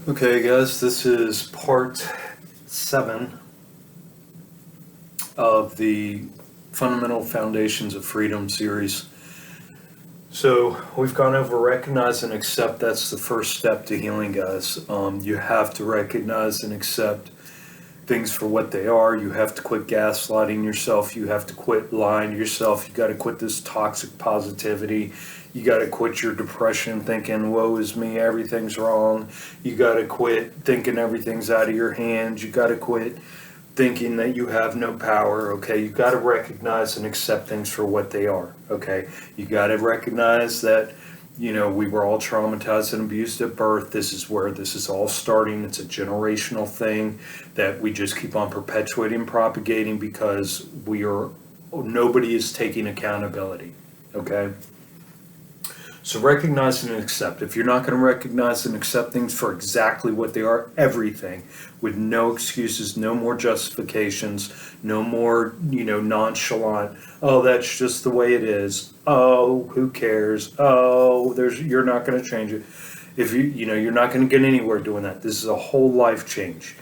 Okay, guys, this is part 7 of the Fundamental Foundations of Freedom series. So we've gone over recognize and accept. That's the first step to healing, guys. You have to recognize and accept things for what they are. You have to quit gaslighting yourself. You have to quit lying to yourself. You got to quit this toxic positivity. You got to quit your depression, thinking, woe is me, everything's wrong. You got to quit thinking everything's out of your hands. You got to quit thinking that you have no power, okay? You got to recognize and accept things for what they are, okay? You got to recognize that, we were all traumatized and abused at birth. This is where this is all starting. It's a generational thing that we just keep on perpetuating and propagating because nobody is taking accountability, okay? So recognize and accept. If you're not going to recognize and accept things for exactly what they are, everything, with no excuses, no more justifications, no more, nonchalant, oh, that's just the way it is. Oh, who cares? Oh, you're not going to change it. If you're not going to get anywhere doing that. This is a whole life change.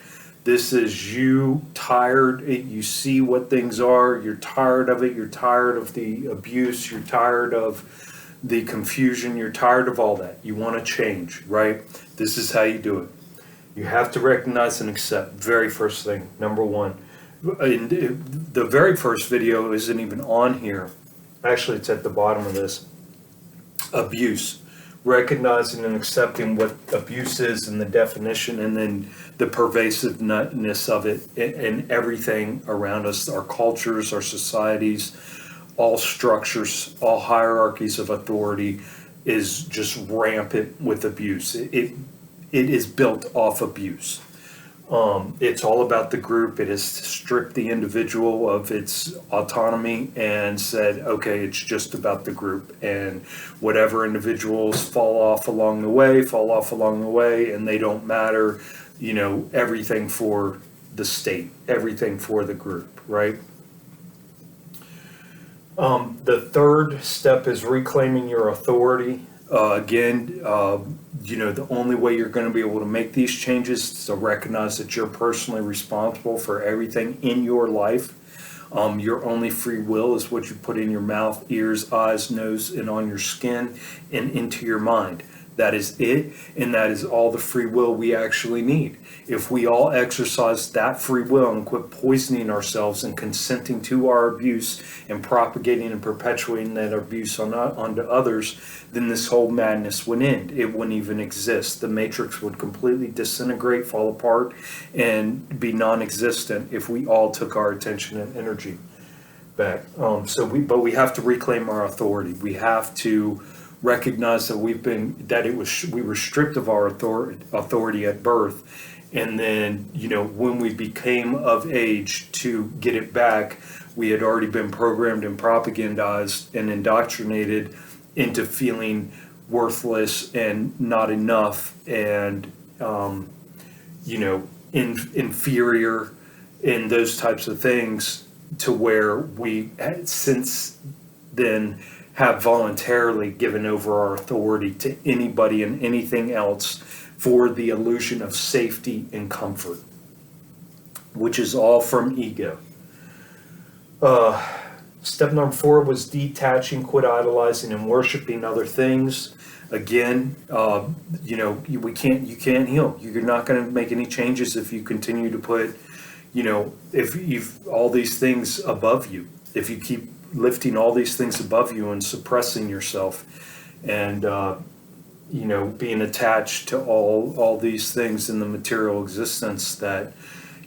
This is you tired. You see what things are. You're tired of it. You're tired of the abuse. You're tired of the confusion. You're tired of all that. You want to change, right? This is how you do it. You have to recognize and accept. Very first thing, number one. And the very first video isn't even on here. Actually, it's at the bottom of this. Abuse. Recognizing and accepting what abuse is and the definition, and then the pervasiveness of it in everything around us, our cultures, our societies, all structures, all hierarchies of authority is just rampant with abuse. It is built off abuse. It's all about the group. It has stripped the individual of its autonomy and said, okay, it's just about the group, and whatever individuals fall off along the way, and they don't matter, everything for the state, everything for the group, right? The third step is reclaiming your authority. The only way you're going to be able to make these changes is to recognize that you're personally responsible for everything in your life. Your only free will is what you put in your mouth, ears, eyes, nose, and on your skin and into your mind. That is it, and that is all the free will we actually need. If we all exercise that free will and quit poisoning ourselves and consenting to our abuse and propagating and perpetuating that abuse onto others, then this whole madness would end. It wouldn't even exist. The matrix would completely disintegrate, fall apart, and be non-existent if we all took our attention and energy back. But we have to reclaim our authority. We have to recognize that we were stripped of our authority at birth, and then when we became of age to get it back, we had already been programmed and propagandized and indoctrinated into feeling worthless and not enough and inferior and those types of things, to where we since then have voluntarily given over our authority to anybody and anything else for the illusion of safety and comfort, which is all from ego. Step number 4 was detaching, quit idolizing and worshiping other things. Again, you can't heal. You're not going to make any changes if you continue to put, if you've all these things above you. If you keep lifting all these things above you and suppressing yourself, and being attached to all these things in the material existence that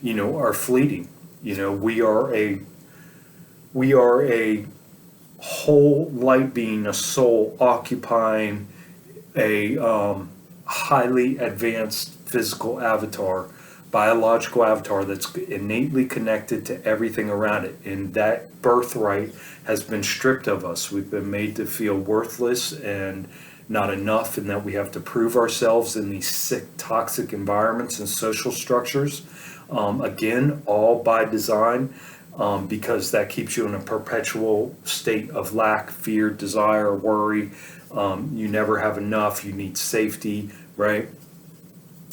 are fleeting. We are a whole light being, a soul occupying a highly advanced physical avatar, biological avatar that's innately connected to everything around it, and that birthright has been stripped of us. We've been made to feel worthless and not enough, and that we have to prove ourselves in these sick, toxic environments and social structures. Again, all by design, because that keeps you in a perpetual state of lack, fear, desire, worry. You never have enough. You need safety, right?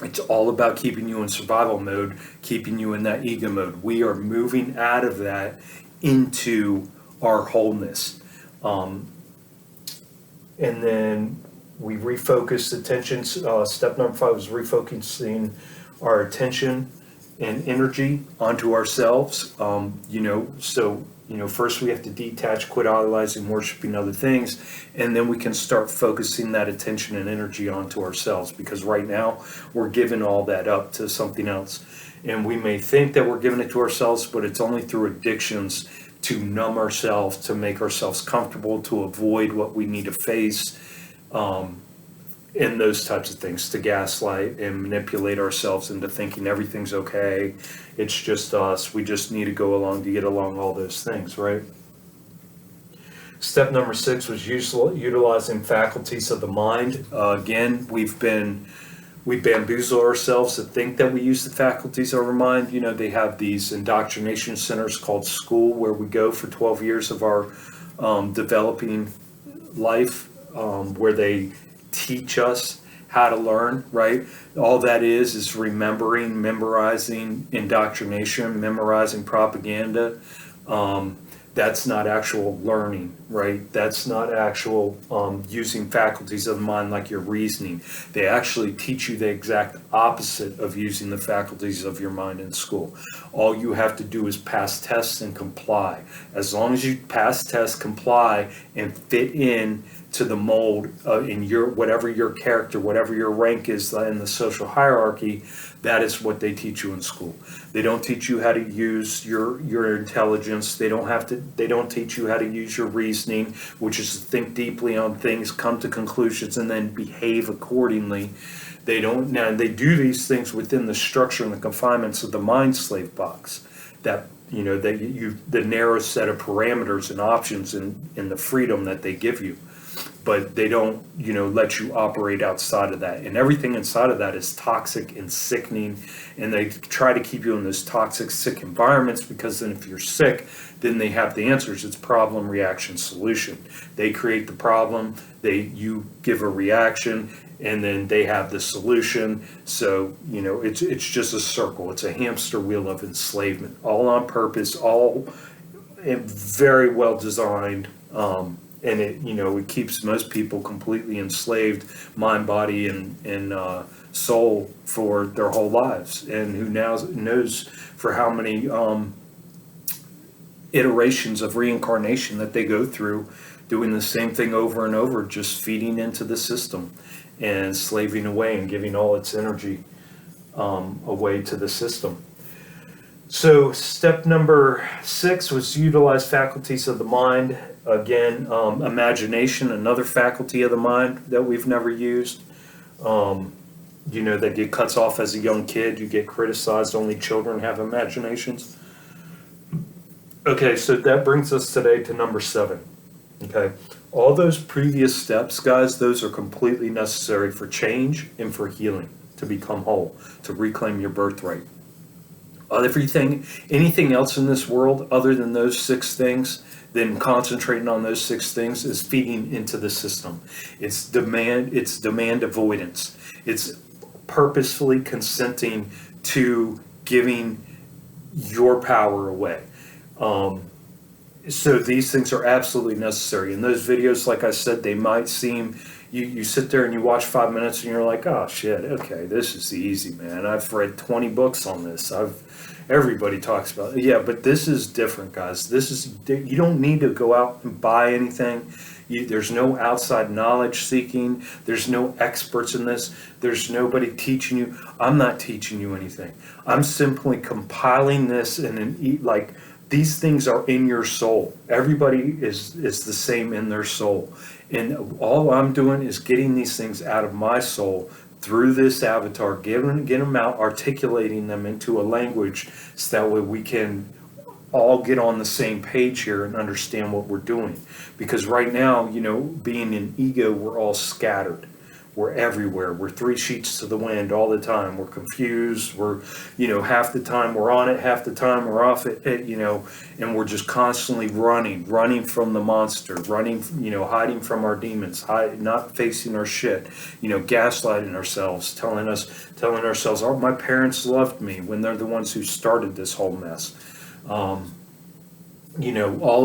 It's all about keeping you in survival mode, keeping you in that ego mode. We are moving out of that into our wholeness. Um, and then we refocus attention. Step number 5 is refocusing our attention and energy onto ourselves. First we have to detach, quit idolizing, worshiping other things, and then we can start focusing that attention and energy onto ourselves, because right now we're giving all that up to something else. And we may think that we're giving it to ourselves, but it's only through addictions to numb ourselves, to make ourselves comfortable, to avoid what we need to face, and those types of things, to gaslight and manipulate ourselves into thinking everything's okay. It's just us. We just need to go along to get along, all those things, right? Step number 6 was utilizing faculties of the mind. Again, we bamboozle ourselves to think that we use the faculties of our mind. They have these indoctrination centers called school, where we go for 12 years of our developing life, where they teach us how to learn, right? All that is remembering, memorizing indoctrination, memorizing propaganda. That's not actual learning, right? That's not actual using faculties of the mind like your reasoning. They actually teach you the exact opposite of using the faculties of your mind in school. All you have to do is pass tests and comply. As long as you pass tests, comply, and fit in to the mold in your whatever your character, whatever your rank is in the social hierarchy, that is what they teach you in school. They don't teach you how to use your intelligence. They don't teach you how to use your reasoning, which is to think deeply on things, come to conclusions, and then behave accordingly. They do these things within the structure and the confinements of the mind slave box, that the narrow set of parameters and options in the freedom that they give you. But they don't, let you operate outside of that. And everything inside of that is toxic and sickening. And they try to keep you in those toxic, sick environments, because then if you're sick, then they have the answers. It's problem, reaction, solution. They create the problem, you give a reaction, and then they have the solution. So, it's just a circle. It's a hamster wheel of enslavement, all on purpose, all very well designed. And it keeps most people completely enslaved, mind, body, and soul, for their whole lives. And who now knows for how many iterations of reincarnation that they go through, doing the same thing over and over, just feeding into the system and slaving away and giving all its energy away to the system. So step number 6 was utilize faculties of the mind. Again, imagination, another faculty of the mind that we've never used. That get cuts off as a young kid. You get criticized. Only children have imaginations. Okay, so that brings us today to number 7. Okay, all those previous steps, guys, those are completely necessary for change and for healing, to become whole, to reclaim your birthright. Anything else in this world other than those 6 things, then concentrating on those 6 things, is feeding into the system. It's demand avoidance. It's purposefully consenting to giving your power away. So these things are absolutely necessary. And those videos, like I said, they might seem, you sit there and you watch 5 minutes and you're like, oh shit, okay, this is easy, man. I've read 20 books on this. Everybody talks about it. Yeah, but this is different, guys. You don't need to go out and buy anything. There's no outside knowledge seeking. There's no experts in this. There's nobody teaching you. I'm not teaching you anything. I'm simply compiling this, and these things are in your soul. Everybody is the same in their soul. And all I'm doing is getting these things out of my soul through this avatar, getting them out, articulating them into a language, so that way we can all get on the same page here and understand what we're doing. Because right now, being in ego, we're all scattered. We're everywhere. We're three sheets to the wind all the time. We're confused. We're, half the time we're on it, half the time we're off it, and we're just constantly running from the monster, running, hiding from our demons, not facing our shit, gaslighting ourselves, telling ourselves, oh, my parents loved me, when they're the ones who started this whole mess. All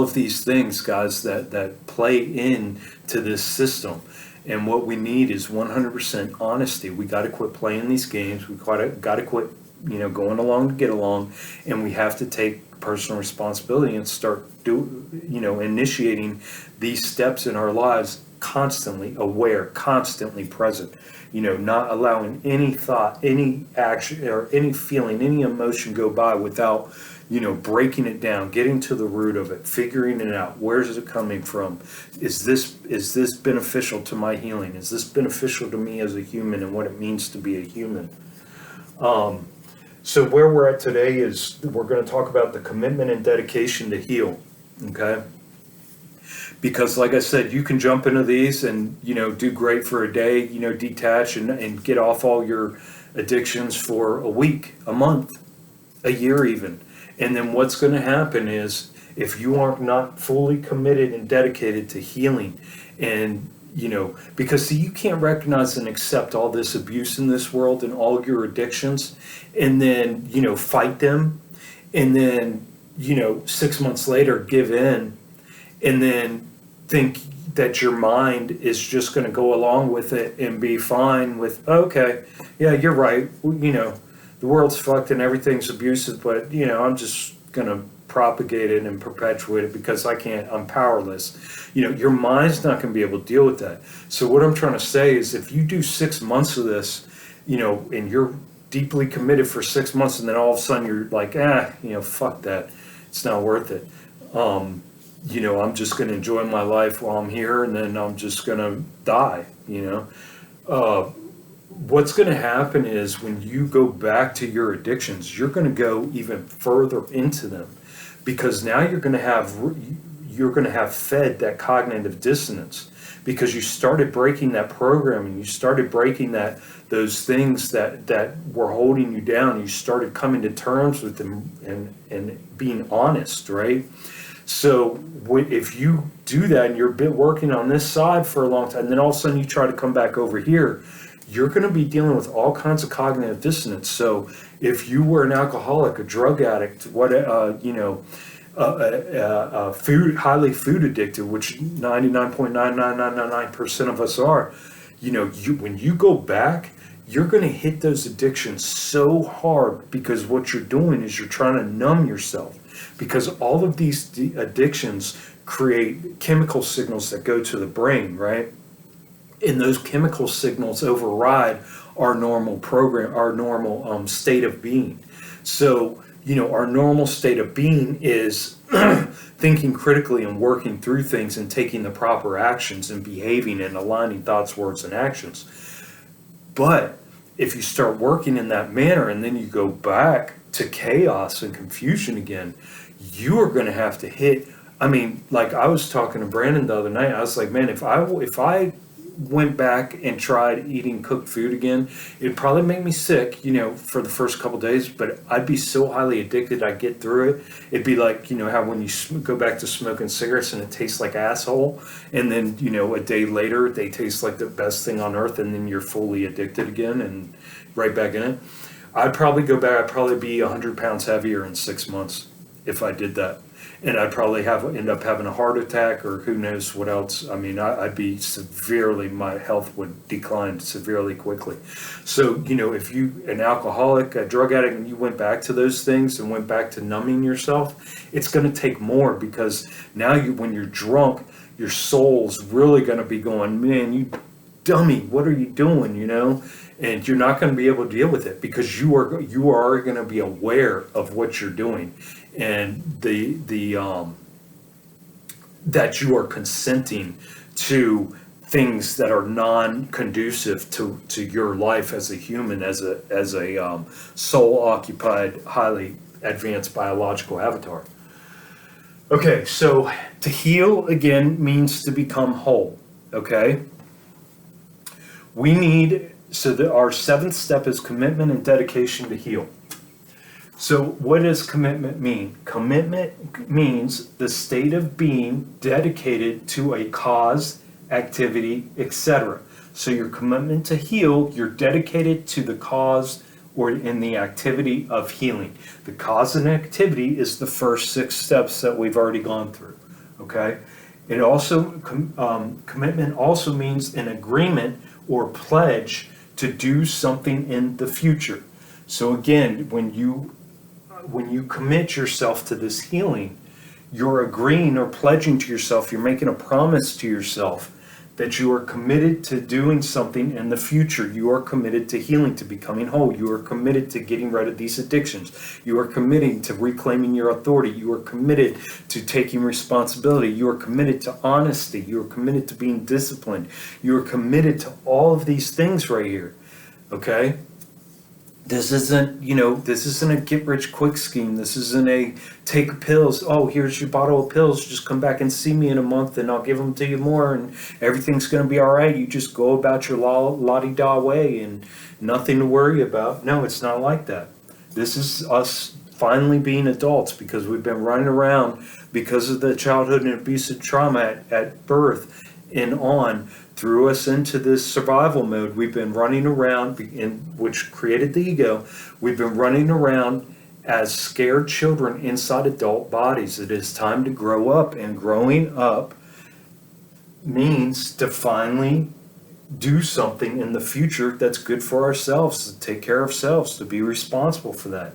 of these things, guys, that play into this system. And what we need is 100% honesty. We got to quit playing these games. We got to quit, going along to get along. And we have to take personal responsibility and start initiating these steps in our lives, constantly aware, constantly present. Not allowing any thought, any action, or any feeling, any emotion go by without breaking it down, getting to the root of it, figuring it out. Where is it coming from? Is this beneficial to my healing? Is this beneficial to me as a human and what it means to be a human? So where we're at today is we're going to talk about the commitment and dedication to heal. Okay? Because like I said, you can jump into these and, do great for a day, detach and get off all your addictions for a week, a month, a year even. And then what's going to happen is if you are not fully committed and dedicated to healing and, because you can't recognize and accept all this abuse in this world and all your addictions and then, fight them and then, 6 months later give in and then think that your mind is just going to go along with it and be fine with, okay, yeah, you're right. The world's fucked and everything's abusive, but, I'm just going to propagate it and perpetuate it because I'm powerless. Your mind's not going to be able to deal with that. So what I'm trying to say is if you do 6 months of this, and you're deeply committed for 6 months and then all of a sudden you're like, fuck that. It's not worth it. I'm just going to enjoy my life while I'm here and then I'm just going to die, What's going to happen is when you go back to your addictions, you're going to go even further into them because now you're going to have fed that cognitive dissonance because you started breaking that programming, you started breaking those things that were holding you down. You started coming to terms with them and being honest, right? So if you do that and you're working on this side for a long time, and then all of a sudden you try to come back over here, you're going to be dealing with all kinds of cognitive dissonance. So if you were an alcoholic, a drug addict, highly food addicted, which 99.99999% of us are, when you go back, you're going to hit those addictions so hard because what you're doing is you're trying to numb yourself because all of these addictions create chemical signals that go to the brain, right? And those chemical signals override our normal state of being. So, our normal state of being is thinking critically and working through things and taking the proper actions and behaving and aligning thoughts, words, and actions. But if you start working in that manner and then you go back to chaos and confusion again, you are going to have to hit. Like I was talking to Brandon the other night, I was like, man, if I went back and tried eating cooked food again, it'd probably make me sick, for the first couple days, but I'd be so highly addicted I'd get through it. It'd be like, how when you go back to smoking cigarettes and it tastes like asshole, and then, a day later they taste like the best thing on earth, and then you're fully addicted again and right back in it. I'd probably go back, I'd probably be 100 pounds heavier in 6 months if I did that. And I'd probably end up having a heart attack or who knows what else. I'd be my health would decline severely quickly. So, if you, an alcoholic, a drug addict, and you went back to those things and went back to numbing yourself, it's going to take more because now when you're drunk, your soul's really going to be going, man, you dummy, what are you doing, And you're not going to be able to deal with it because you are going to be aware of what you're doing. And that you are consenting to things that are non-conducive to your life as a human, as a soul-occupied, highly advanced biological avatar. Okay, so to heal again means to become whole. Okay, Our seventh step is commitment and dedication to heal. So what does commitment mean? Commitment means the state of being dedicated to a cause, activity, etc. So your commitment to heal, you're dedicated to the cause or in the activity of healing. The cause and activity is the first 6 steps that we've already gone through, okay? It also, commitment also means an agreement or pledge to do something in the future. So again, when you commit yourself to this healing, you're agreeing or pledging to yourself, you're making a promise to yourself that you are committed to doing something in the future. You are committed to healing, to becoming whole. You are committed to getting rid of these addictions. You are committing to reclaiming your authority. You are committed to taking responsibility. You are committed to honesty. You are committed to being disciplined. You are committed to all of these things right here, okay? This isn't a get-rich-quick scheme. This isn't a take pills. Oh, here's your bottle of pills. Just come back and see me in a month and I'll give them to you more and everything's going to be all right. You just go about your la-di-da way and nothing to worry about. No, it's not like that. This is us finally being adults because we've been running around because of the childhood and abusive trauma at birth and on. Threw us into this survival mode. We've been running around, which created the ego. We've been running around as scared children inside adult bodies. It is time to grow up, and growing up means to finally do something in the future that's good for ourselves, to take care of ourselves, to be responsible for that.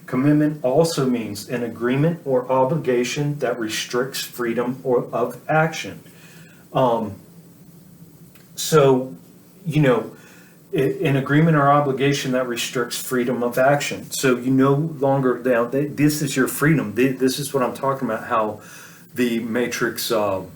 Commitment also means an agreement or obligation that restricts freedom of action. So, an agreement or obligation that restricts freedom of action. So you no longer, now this is your freedom. This is what I'm talking about, how the matrix, skews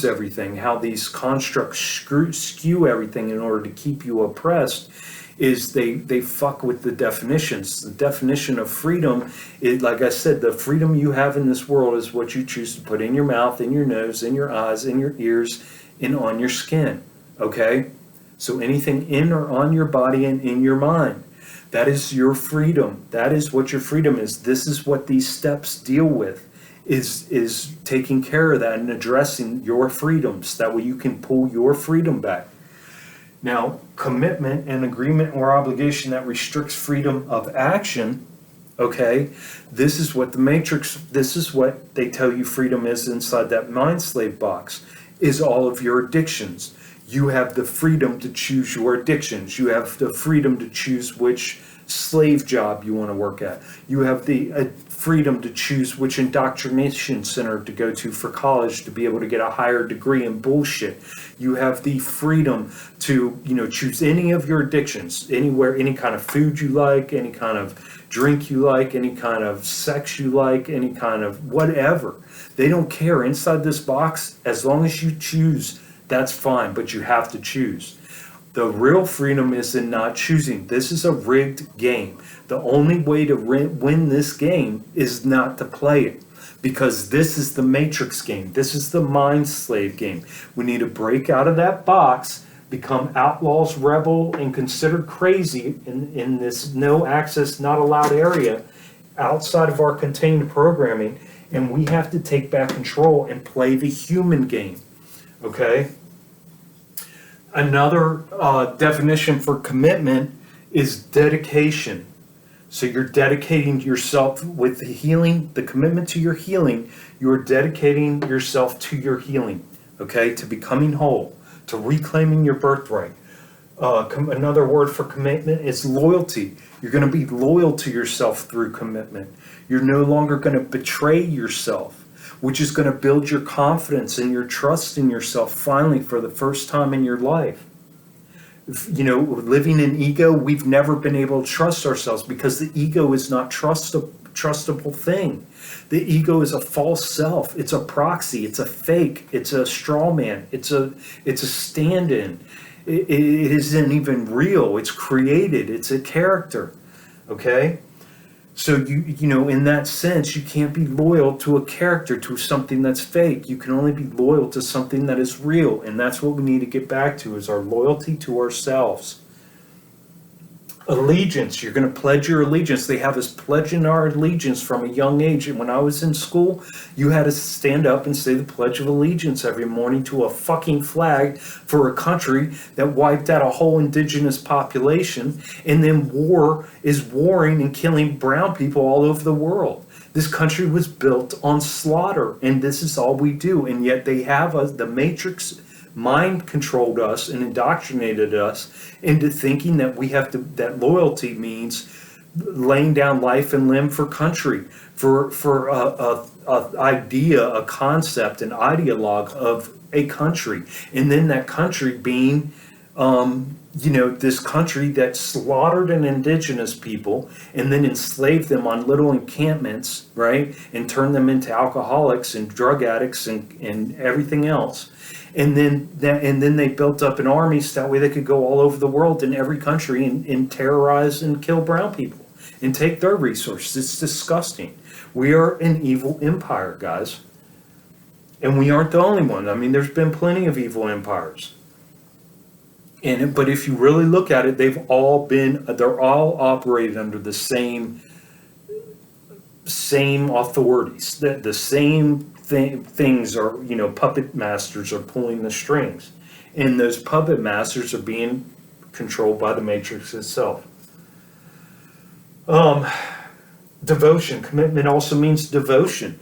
everything, how these constructs skew everything in order to keep you oppressed, is they fuck with the definitions. The definition of freedom is, like I said, the freedom you have in this world is what you choose to put in your mouth, in your nose, in your eyes, in your ears, and on your skin, okay? So anything in or on your body and in your mind, that is your freedom. That is what your freedom is. This is what these steps deal with, is taking care of that and addressing your freedoms. That way you can pull your freedom back. Now, commitment and agreement or obligation that restricts freedom of action, okay, this is what they tell you freedom is inside that mind slave box, is all of your addictions. You have the freedom to choose your addictions. You have the freedom to choose which slave job you want to work at. You have the freedom to choose which indoctrination center to go to for college to be able to get a higher degree in bullshit. You have the freedom to, choose any of your addictions, anywhere, any kind of food you like, any kind of drink you like, any kind of sex you like, any kind of whatever. They don't care. Inside this box, as long as you choose, that's fine, but you have to choose. The real freedom is in not choosing. This is a rigged game. The only way to win this game is not to play it, because this is the matrix game. This is the mind slave game. We need to break out of that box, become outlaws, rebel, and considered crazy in this no access, not allowed area outside of our contained programming. And we have to take back control and play the human game, okay? Another definition for commitment is dedication. So you're dedicating yourself with the healing, the commitment to your healing. You're dedicating yourself to your healing, okay? To becoming whole, to reclaiming your birthright. Another word for commitment is loyalty. You're going to be loyal to yourself through commitment. You're no longer going to betray yourself, which is going to build your confidence and your trust in yourself finally for the first time in your life. Living in ego, we've never been able to trust ourselves because the ego is not trustable thing. The ego is a false self. It's a proxy. It's a fake. It's a straw man. It's a stand-in. It isn't even real. It's created. It's a character. Okay? So in that sense, you can't be loyal to a character, to something that's fake. You can only be loyal to something that is real. And that's what we need to get back to, is our loyalty to ourselves. Allegiance, you're going to pledge your allegiance. They have us pledging our allegiance from a young age. And when I was in school, you had to stand up and say the Pledge of Allegiance every morning to a fucking flag for a country that wiped out a whole indigenous population, and then is warring and killing brown people all over the world. This country was built on slaughter, and this is all we do. And yet they have us, the Matrix mind controlled us and indoctrinated us into thinking that that loyalty means laying down life and limb for country, for a idea, a concept, an ideologue of a country, and then that country being this country that slaughtered an indigenous people and then enslaved them on little encampments, right, and turned them into alcoholics and drug addicts and everything else. And then they built up an army so that way they could go all over the world in every country and terrorize and kill brown people and take their resources. It's disgusting. We are an evil empire, guys. And we aren't the only one. I mean, there's been plenty of evil empires. But if you really look at it, they're all operated under the same authorities. The same things are, puppet masters are pulling the strings, and those puppet masters are being controlled by the Matrix itself. Devotion, commitment also means devotion.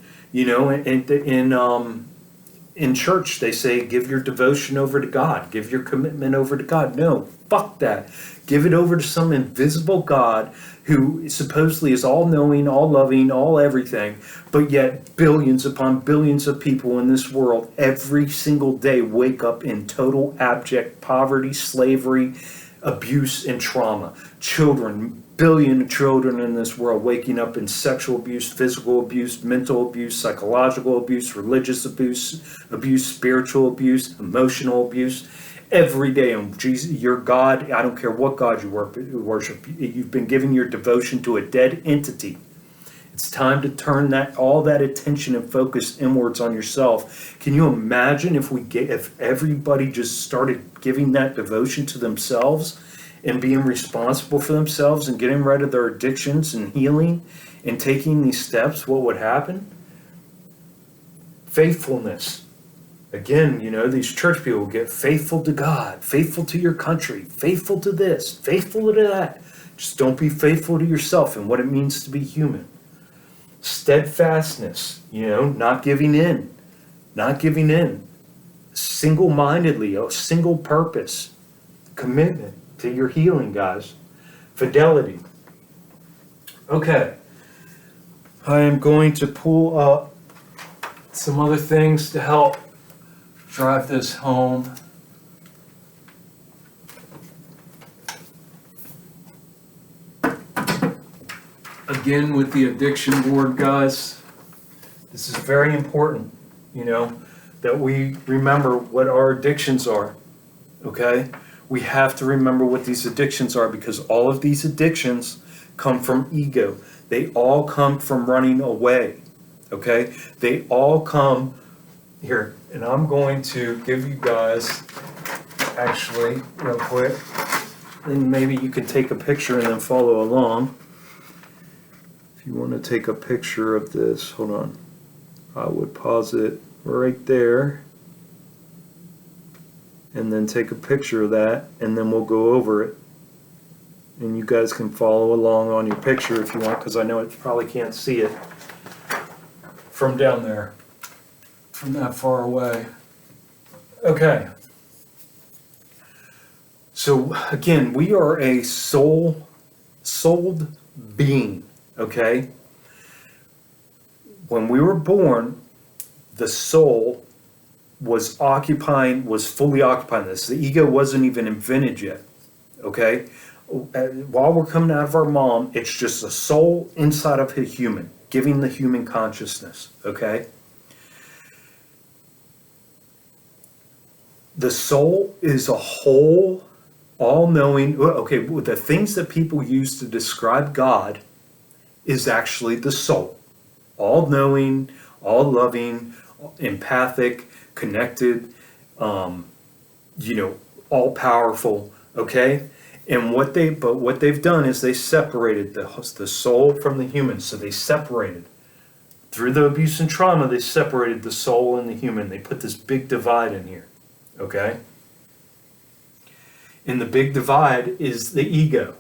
In church they say give your devotion over to God, give your commitment over to God. No, fuck that. Give it over to some invisible God who supposedly is all knowing, all loving, all everything, but yet billions upon billions of people in this world every single day wake up in total abject poverty, slavery, abuse, and trauma. Billion children in this world waking up in sexual abuse, physical abuse, mental abuse, psychological abuse, religious abuse, spiritual abuse, emotional abuse. Every day, and Jesus, your God, I don't care what God you worship, you've been giving your devotion to a dead entity. It's time to turn all that attention and focus inwards on yourself. Can you imagine if everybody just started giving that devotion to themselves and being responsible for themselves and getting rid of their addictions and healing and taking these steps? What would happen? Faithfulness. Again, these church people get faithful to God, faithful to your country, faithful to this, faithful to that. Just don't be faithful to yourself and what it means to be human. Steadfastness, not giving in, single-mindedly, a single purpose, commitment to your healing, guys. Fidelity. Okay. I am going to pull up some other things to help drive this home. Again, with the addiction board, guys, this is very important, that we remember what our addictions are, okay? We have to remember what these addictions are, because all of these addictions come from ego. They all come from running away, okay? They all come here, and I'm going to give you guys, actually, real quick, and maybe you can take a picture and then follow along. If you want to take a picture of this, hold on. I would pause it right there, and then take a picture of that, and then we'll go over it. And you guys can follow along on your picture if you want, because I know you probably can't see it from down there, from that far away. Okay. So again, we are a souled being, okay? When we were born, the soul was fully occupying this. The ego wasn't even invented yet, okay? While we're coming out of our mom, it's just a soul inside of a human, giving the human consciousness, okay? The soul is a whole, all-knowing, okay, the things that people use to describe God is actually the soul. All knowing, all loving, empathic, connected, all powerful, okay? And what they've done is they separated the soul from the human. So they separated. Through the abuse and trauma, they separated the soul and the human. They put this big divide in here, okay? And the big divide is the ego,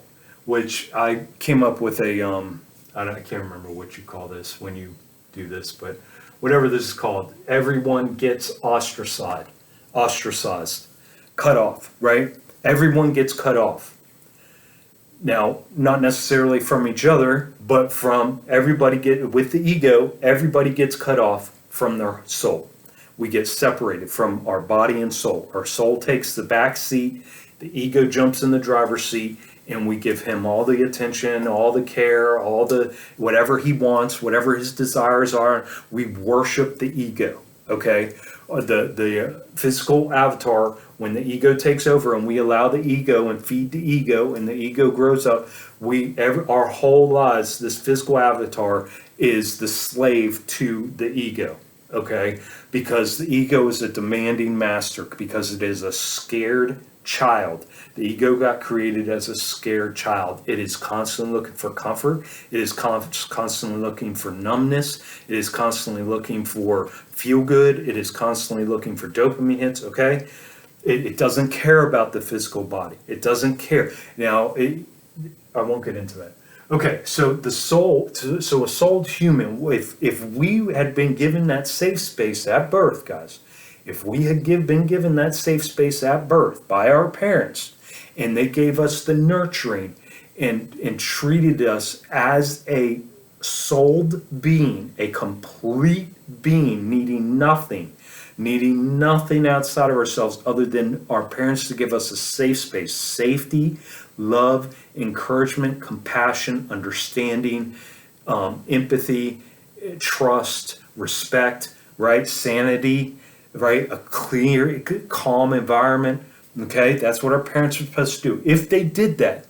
which I came up with I can't remember what you call this when you do this, but whatever this is called, everyone gets ostracized, cut off, right? Everyone gets cut off. Now, not necessarily from each other, but from with the ego, everybody gets cut off from their soul. We get separated from our body and soul. Our soul takes the back seat, the ego jumps in the driver's seat, and we give him all the attention, all the care, all the whatever he wants, whatever his desires are. We worship the ego, okay? The physical avatar, when the ego takes over and we allow the ego and feed the ego and the ego grows up, our whole lives, this physical avatar is the slave to the ego, okay? Because the ego is a demanding master, because it is a scared child. The ego got created as a scared child. It is constantly looking for comfort. It is constantly looking for numbness. It is constantly looking for feel good. It is constantly looking for dopamine hits, okay? It doesn't care about the physical body. It doesn't care. Now, I won't get into that. Okay, so the soul, so a souled human, if we had been given that safe space at birth, guys, if we had been given that safe space at birth by our parents, and they gave us the nurturing and treated us as a souled being, a complete being, needing nothing outside of ourselves other than our parents to give us a safe space, safety, love, encouragement, compassion, understanding, empathy, trust, respect, right? Sanity, right? A clear, calm environment. Okay, that's what our parents are supposed to do. If they did that,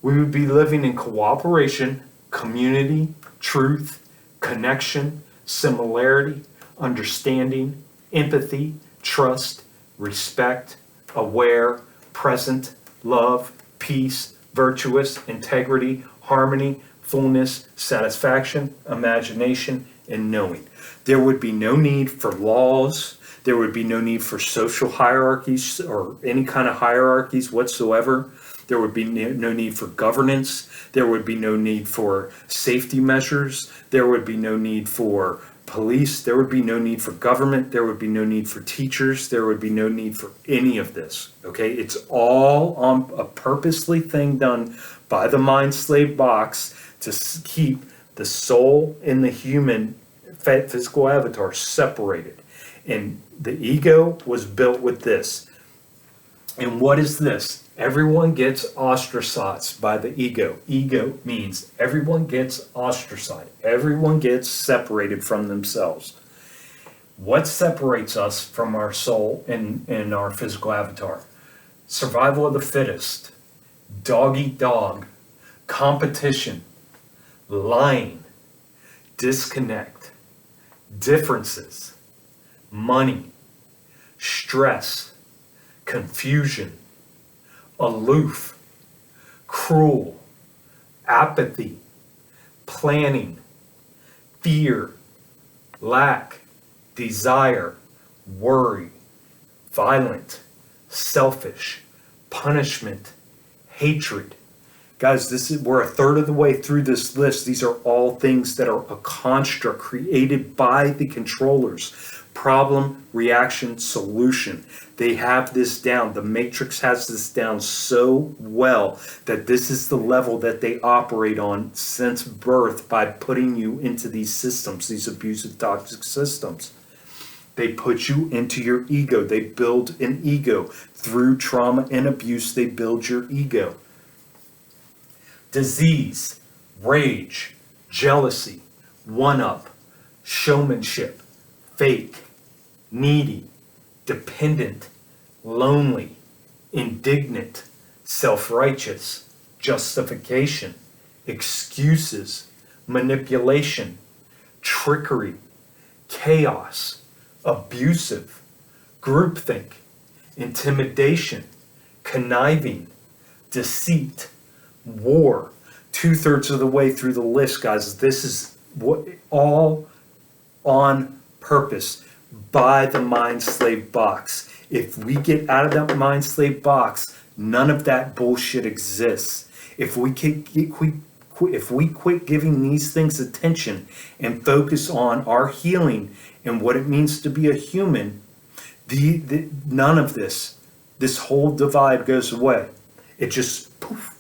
we would be living in cooperation, community, truth, connection, similarity, understanding, empathy, trust, respect, aware, present, love, peace, virtuous, integrity, harmony, fullness, satisfaction, imagination, and knowing. There would be no need for laws. There would be no need for social hierarchies or any kind of hierarchies whatsoever. There would be no need for governance. There would be no need for safety measures. There would be no need for police. There would be no need for government. There would be no need for teachers. There would be no need for any of this. Okay, it's all on a purposely thing done by the mind slave box to keep the soul and the human physical avatar separated. And the ego was built with this. And what is this? Everyone gets ostracized by the ego. Ego means everyone gets ostracized. Everyone gets separated from themselves. What separates us from our soul and our physical avatar? Survival of the fittest, dog eat dog, competition, lying, disconnect, differences, money, stress, confusion, aloof, cruel, apathy, planning, fear, lack, desire, worry, violent, selfish, punishment, hatred. Guys, we're a third of the way through this list. These are all things that are a construct created by the controllers. Problem, reaction, solution. They have this down. The Matrix has this down so well that this is the level that they operate on since birth by putting you into these systems, these abusive, toxic systems. They put you into your ego. They build an ego. Through trauma and abuse, they build your ego. Disease, rage, jealousy, one-up, showmanship, fake, needy, dependent, lonely, indignant, self-righteous, justification, excuses, manipulation, trickery, chaos, abusive, groupthink, intimidation, conniving, deceit, war. 2/3 of the way through the list, guys. This is what all on purpose by the mind slave box. If we get out of that mind slave box, none of that bullshit exists. If we quit giving these things attention and focus on our healing and what it means to be a human, none of this whole divide goes away. It just poof,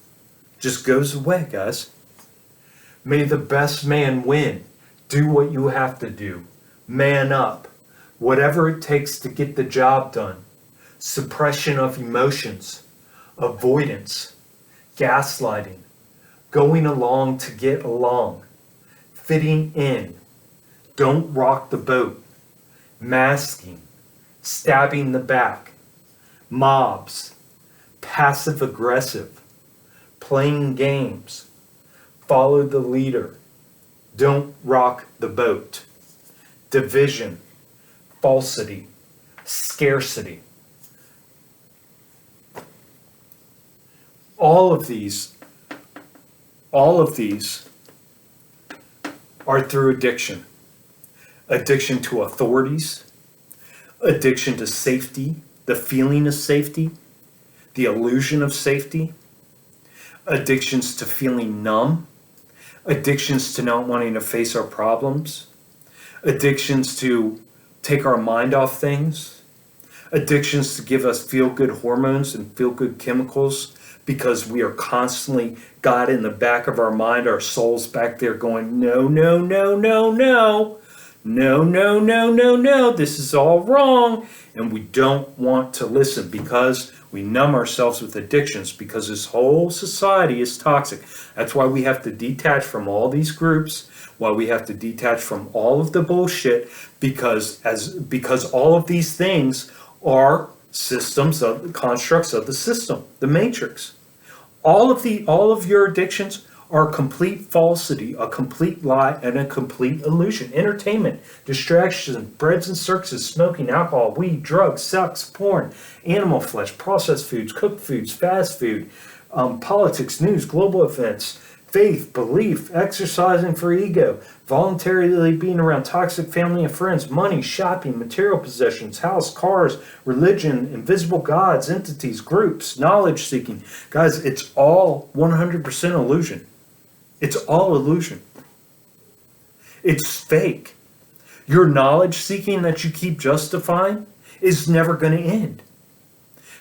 just goes away, guys. May the best man win. Do what you have to do. Man up. Whatever it takes to get the job done. Suppression of emotions, avoidance, gaslighting, going along to get along, fitting in, don't rock the boat, masking, stabbing the back, mobs, passive aggressive, playing games, follow the leader, don't rock the boat, division, falsity, scarcity. All of these are through addiction. Addiction to authorities, addiction to safety, the feeling of safety, the illusion of safety, addictions to feeling numb, addictions to not wanting to face our problems, addictions to take our mind off things, addictions to give us feel-good hormones and feel-good chemicals because we are constantly, God in the back of our mind, our soul's back there going, no, no, no, no, no, no, no, no, no, no, this is all wrong. And we don't want to listen because we numb ourselves with addictions because this whole society is toxic. That's why we have to detach from all these groups, why we have to detach from all of the bullshit, because all of these things are systems of constructs of the system, the matrix. All of your addictions are a complete falsity, a complete lie, and a complete illusion. Entertainment, distraction, breads and circuses, smoking, alcohol, weed, drugs, sex, porn, animal flesh, processed foods, cooked foods, fast food, politics, news, global events, faith, belief, exercising for ego, voluntarily being around toxic family and friends, money, shopping, material possessions, house, cars, religion, invisible gods, entities, groups, knowledge seeking. Guys, it's all 100% illusion. It's all illusion. It's fake. Your knowledge seeking that you keep justifying is never going to end.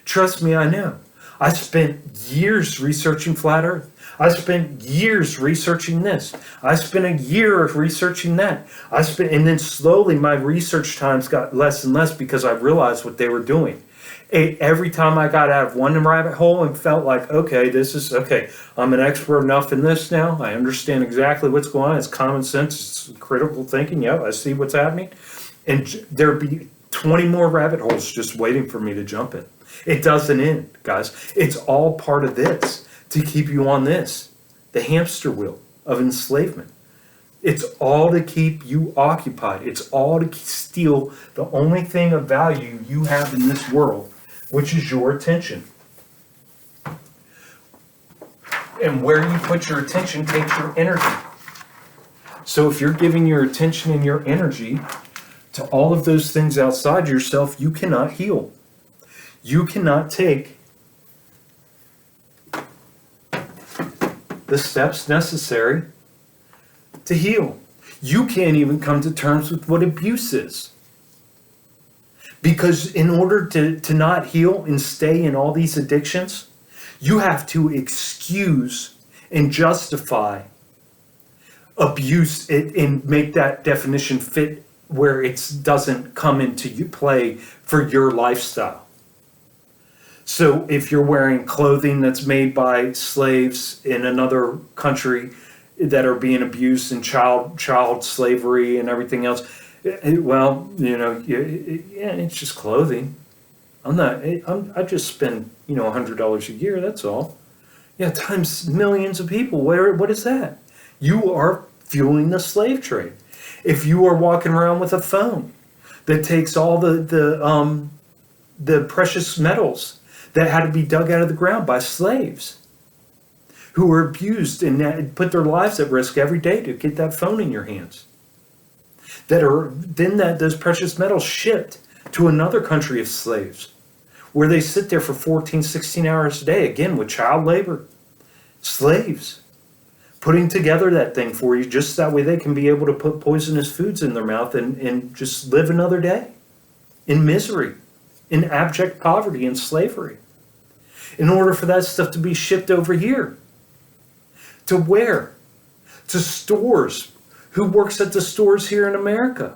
Trust me, I know. I spent years researching flat earth. I spent years researching this. I spent a year researching that. And then slowly my research times got less and less because I realized what they were doing. Every time I got out of one rabbit hole and felt like, okay, I'm an expert enough in this now. I understand exactly what's going on. It's common sense. It's critical thinking. Yep, I see what's happening. And there'd be 20 more rabbit holes just waiting for me to jump in. It doesn't end, guys. It's all part of this to keep you on this, the hamster wheel of enslavement. It's all to keep you occupied. It's all to steal the only thing of value you have in this world, which is your attention. And where you put your attention takes your energy. So if you're giving your attention and your energy to all of those things outside yourself, you cannot heal. You cannot take the steps necessary to heal. You can't even come to terms with what abuse is. Because in order to not heal and stay in all these addictions, you have to excuse and justify abuse and make that definition fit where it doesn't come into play for your lifestyle. So if you're wearing clothing that's made by slaves in another country that are being abused and child slavery and everything else, well, it's just clothing. I just spend, $100 a year, that's all. Yeah, times millions of people. What is that? You are fueling the slave trade. If you are walking around with a phone that takes all the precious metals that had to be dug out of the ground by slaves who were abused and put their lives at risk every day to get that phone in your hands, that those precious metals shipped to another country of slaves where they sit there for 14, 16 hours a day, again with child labor, slaves putting together that thing for you just that way they can be able to put poisonous foods in their mouth and just live another day in misery, in abject poverty and slavery. In order for that stuff to be shipped over here. To where? To stores. Who works at the stores here in America?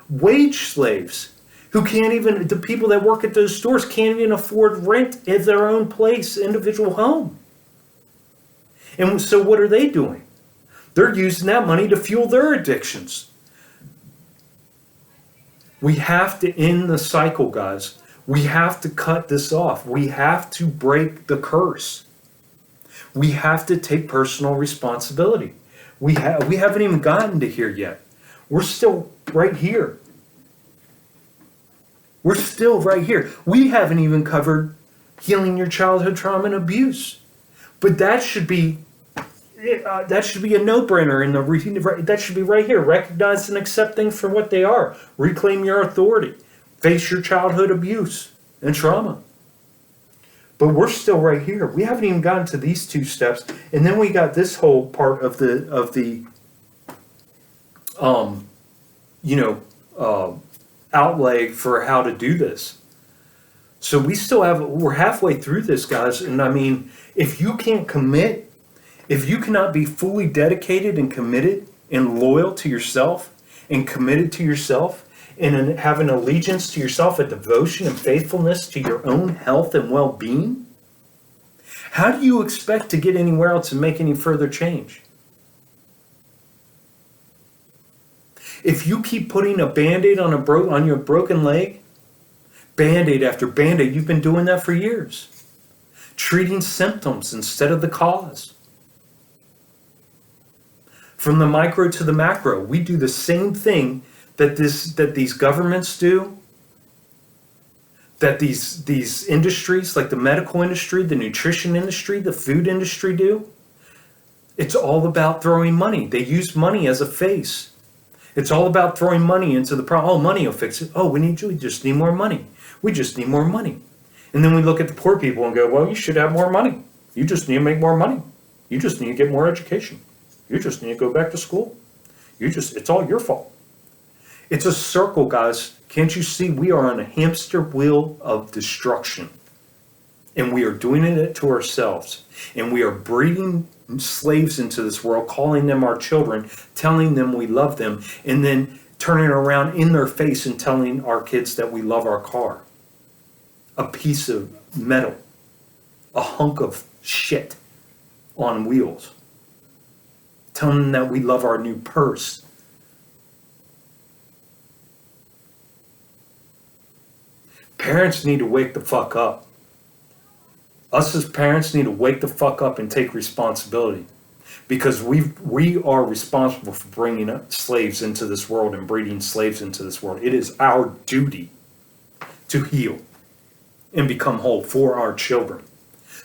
Wage slaves. Who can't even, the people that work at those stores can't even afford rent at their own place, individual home. And so what are they doing? They're using that money to fuel their addictions. We have to end the cycle, guys. We have to cut this off. We have to break the curse. We have to take personal responsibility. We haven't even gotten to here yet. We're still right here. We're still right here. We haven't even covered healing your childhood trauma and abuse. But that should be a no-brainer. That should be right here. Recognize and accept things for what they are. Reclaim your authority. Face your childhood abuse and trauma. But we're still right here. We haven't even gotten to these two steps, and then we got this whole part of the outlay for how to do this. So we're halfway through this, guys. And I mean, if you can't commit, if you cannot be fully dedicated and committed and loyal to yourself and committed to yourself and have an allegiance to yourself, a devotion and faithfulness to your own health and well-being, how do you expect to get anywhere else and make any further change? If you keep putting a Band-Aid on your broken leg, Band-Aid after Band-Aid, you've been doing that for years. Treating symptoms instead of the cause. From the micro to the macro, we do the same thing that these governments do, that these industries like the medical industry, the nutrition industry, the food industry do. It's all about throwing money. They use money as a face. It's all about throwing money into the problem. Oh, money will fix it. Oh, we just need more money. We just need more money. And then we look at the poor people and go, well, you should have more money. You just need to make more money. You just need to get more education. You just need to go back to school. It's all your fault. It's a circle, guys. Can't you see we are on a hamster wheel of destruction? And we are doing it to ourselves. And we are breeding slaves into this world, calling them our children, telling them we love them, and then turning around in their face and telling our kids that we love our car. A piece of metal. A hunk of shit on wheels. Telling them that we love our new purse. Parents need to wake the fuck up. Us as parents need to wake the fuck up and take responsibility, because we are responsible for bringing up slaves into this world and breeding slaves into this world. It is our duty to heal and become whole for our children,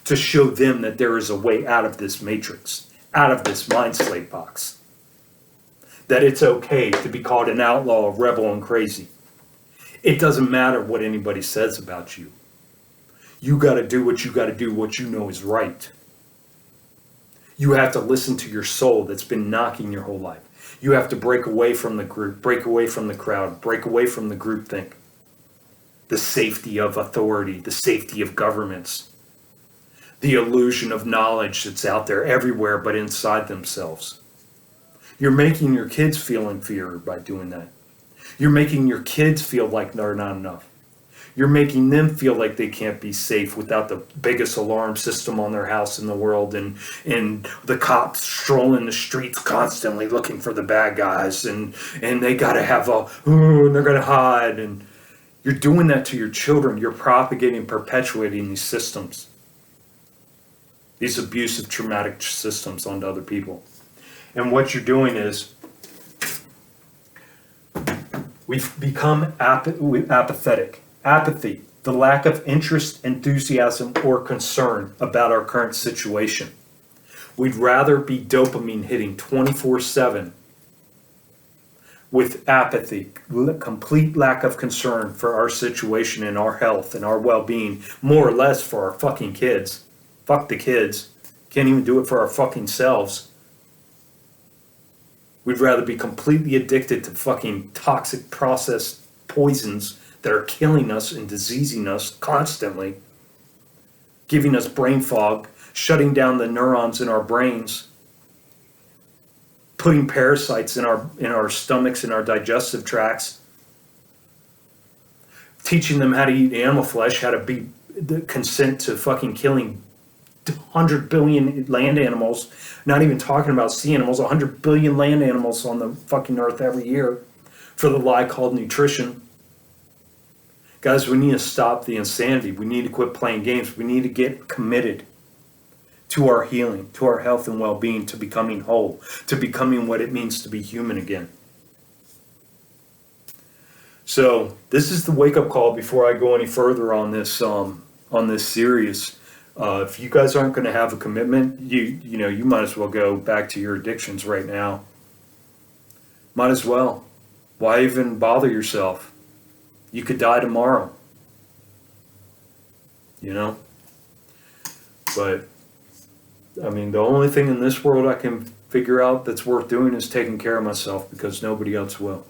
to show them that there is a way out of this matrix, out of this mind slave box, that it's okay to be called an outlaw, a rebel, and crazy. It doesn't matter what anybody says about you. You got to do what you know is right. You have to listen to your soul that's been knocking your whole life. You have to break away from the group, break away from the crowd, break away from the groupthink. The safety of authority, the safety of governments, the illusion of knowledge that's out there everywhere but inside themselves. You're making your kids feel inferior by doing that. You're making your kids feel like they're not enough. You're making them feel like they can't be safe without the biggest alarm system on their house in the world, and the cops strolling the streets constantly looking for the bad guys, and they gotta have and they're gonna hide, and you're doing that to your children. You're propagating, perpetuating these systems. these abusive, traumatic systems onto other people. And what you're doing is we've become apathetic. Apathy, the lack of interest, enthusiasm, or concern about our current situation. We'd rather be dopamine hitting 24/7 with apathy, complete lack of concern for our situation and our health and our well-being, more or less for our fucking kids. Fuck the kids. Can't even do it for our fucking selves. We'd rather be completely addicted to fucking toxic processed poisons that are killing us and diseasing us constantly, giving us brain fog, shutting down the neurons in our brains, putting parasites in our stomachs and our digestive tracts, teaching them how to eat animal flesh, how to be consent to fucking killing 100 billion land animals, not even talking about sea animals, 100 billion land animals on the fucking earth every year for the lie called nutrition. Guys, we need to stop the insanity. We need to quit playing games. We need to get committed to our healing, to our health and well-being, to becoming whole, to becoming what it means to be human again. So this is the wake-up call before I go any further on this series. If you guys aren't going to have a commitment, you might as well go back to your addictions right now. Might as well. Why even bother yourself? You could die tomorrow. But I mean, the only thing in this world I can figure out that's worth doing is taking care of myself, because nobody else will.